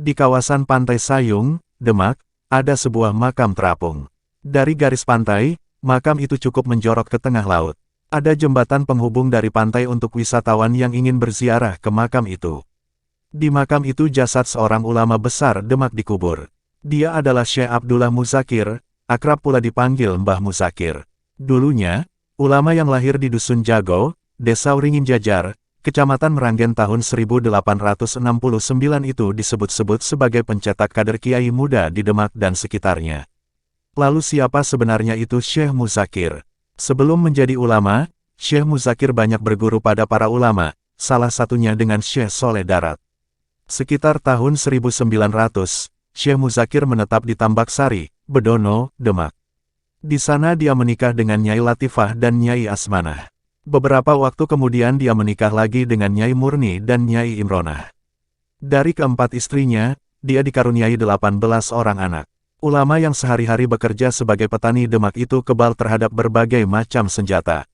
Di kawasan Pantai Sayung, Demak, ada sebuah makam terapung. Dari garis pantai, makam itu cukup menjorok ke tengah laut. Ada jembatan penghubung dari pantai untuk wisatawan yang ingin berziarah ke makam itu. Di makam itu jasad seorang ulama besar Demak dikubur. Dia adalah Syekh Abdullah Muzakir, akrab pula dipanggil Mbah Muzakir. Dulunya, ulama yang lahir di Dusun Jago, Desa Uringin Jajar, Kecamatan Meranggen tahun 1869 itu disebut-sebut sebagai pencetak kader kiai muda di Demak dan sekitarnya. Lalu siapa sebenarnya itu Syekh Muzakir? Sebelum menjadi ulama, Syekh Muzakir banyak berguru pada para ulama, salah satunya dengan Syekh Soleh Darat. Sekitar tahun 1900, Syekh Muzakir menetap di Tambak Sari, Bedono, Demak. Di sana dia menikah dengan Nyai Latifah dan Nyai Asmanah. Beberapa waktu kemudian dia menikah lagi dengan Nyai Murni dan Nyai Imronah. Dari keempat istrinya, dia dikaruniai 18 orang anak. Ulama yang sehari-hari bekerja sebagai petani Demak itu kebal terhadap berbagai macam senjata.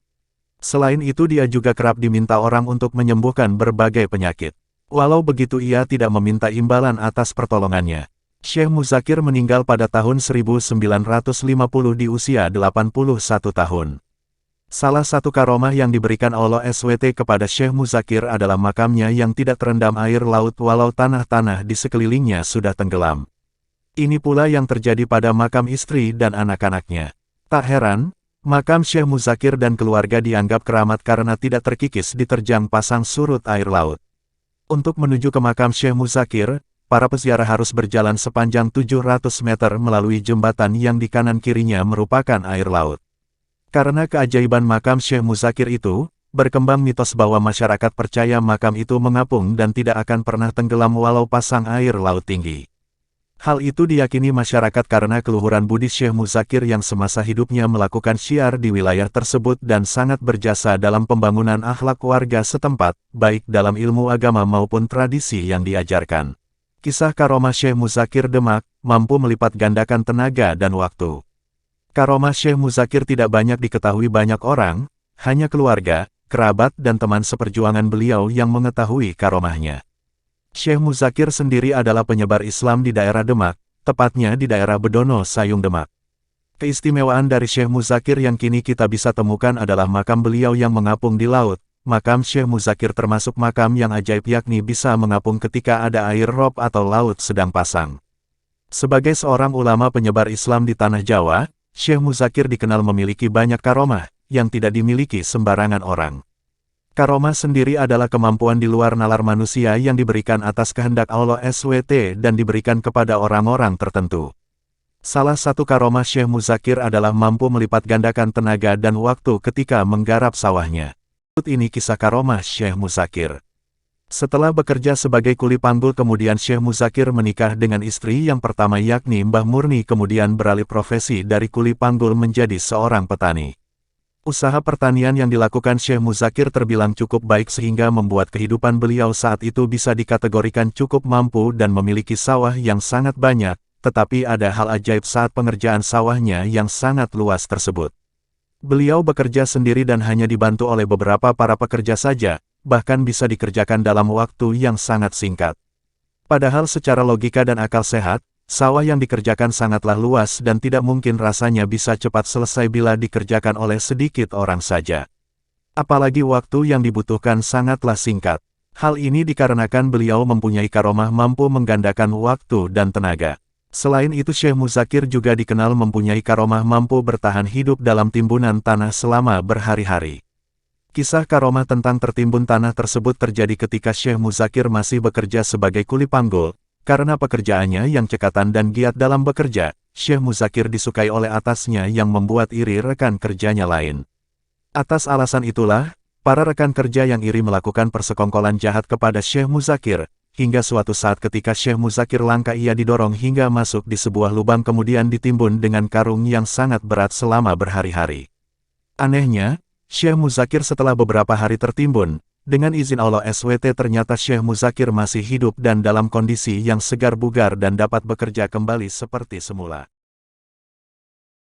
Selain itu dia juga kerap diminta orang untuk menyembuhkan berbagai penyakit. Walau begitu ia tidak meminta imbalan atas pertolongannya. Syekh Muzakir meninggal pada tahun 1950 di usia 81 tahun. Salah satu karomah yang diberikan Allah SWT kepada Syekh Muzakir adalah makamnya yang tidak terendam air laut walau tanah-tanah di sekelilingnya sudah tenggelam. Ini pula yang terjadi pada makam istri dan anak-anaknya. Tak heran, makam Syekh Muzakir dan keluarga dianggap keramat karena tidak terkikis diterjang pasang surut air laut. Untuk menuju ke makam Syekh Muzakir, para peziarah harus berjalan sepanjang 700 meter melalui jembatan yang di kanan kirinya merupakan air laut. Karena keajaiban makam Syekh Muzakir itu, berkembang mitos bahwa masyarakat percaya makam itu mengapung dan tidak akan pernah tenggelam walau pasang air laut tinggi. Hal itu diyakini masyarakat karena keluhuran budi Syekh Muzakir yang semasa hidupnya melakukan syiar di wilayah tersebut dan sangat berjasa dalam pembangunan akhlak warga setempat, baik dalam ilmu agama maupun tradisi yang diajarkan. Kisah karomah Syekh Muzakir Demak, mampu melipat gandakan tenaga dan waktu. Karomah Syekh Muzakir tidak banyak diketahui banyak orang, hanya keluarga, kerabat dan teman seperjuangan beliau yang mengetahui karomahnya. Syekh Muzakir sendiri adalah penyebar Islam di daerah Demak, tepatnya di daerah Bedono Sayung Demak. Keistimewaan dari Syekh Muzakir yang kini kita bisa temukan adalah makam beliau yang mengapung di laut. Makam Syekh Muzakir termasuk makam yang ajaib yakni bisa mengapung ketika ada air rob atau laut sedang pasang. Sebagai seorang ulama penyebar Islam di Tanah Jawa, Syekh Muzakir dikenal memiliki banyak karomah, yang tidak dimiliki sembarangan orang. Karomah sendiri adalah kemampuan di luar nalar manusia yang diberikan atas kehendak Allah SWT dan diberikan kepada orang-orang tertentu. Salah satu karomah Syekh Muzakir adalah mampu melipat gandakan tenaga dan waktu ketika menggarap sawahnya. Ini kisah karomah Syekh Muzakir. Setelah bekerja sebagai kuli panggul kemudian Syekh Muzakir menikah dengan istri yang pertama yakni Mbah Murni kemudian beralih profesi dari kuli panggul menjadi seorang petani. Usaha pertanian yang dilakukan Syekh Muzakir terbilang cukup baik sehingga membuat kehidupan beliau saat itu bisa dikategorikan cukup mampu dan memiliki sawah yang sangat banyak, tetapi ada hal ajaib saat pengerjaan sawahnya yang sangat luas tersebut. Beliau bekerja sendiri dan hanya dibantu oleh beberapa para pekerja saja, bahkan bisa dikerjakan dalam waktu yang sangat singkat. Padahal secara logika dan akal sehat, sawah yang dikerjakan sangatlah luas dan tidak mungkin rasanya bisa cepat selesai bila dikerjakan oleh sedikit orang saja. Apalagi waktu yang dibutuhkan sangatlah singkat. Hal ini dikarenakan beliau mempunyai karomah mampu menggandakan waktu dan tenaga. Selain itu Syekh Muzakir juga dikenal mempunyai karomah mampu bertahan hidup dalam timbunan tanah selama berhari-hari. Kisah karomah tentang tertimbun tanah tersebut terjadi ketika Syekh Muzakir masih bekerja sebagai kuli panggul. Karena pekerjaannya yang cekatan dan giat dalam bekerja, Syekh Muzakir disukai oleh atasnya yang membuat iri rekan kerjanya lain. Atas alasan itulah, para rekan kerja yang iri melakukan persekongkolan jahat kepada Syekh Muzakir. Hingga suatu saat ketika Syekh Muzakir langka ia didorong hingga masuk di sebuah lubang kemudian ditimbun dengan karung yang sangat berat selama berhari-hari. Anehnya, Syekh Muzakir setelah beberapa hari tertimbun, dengan izin Allah SWT ternyata Syekh Muzakir masih hidup dan dalam kondisi yang segar bugar dan dapat bekerja kembali seperti semula.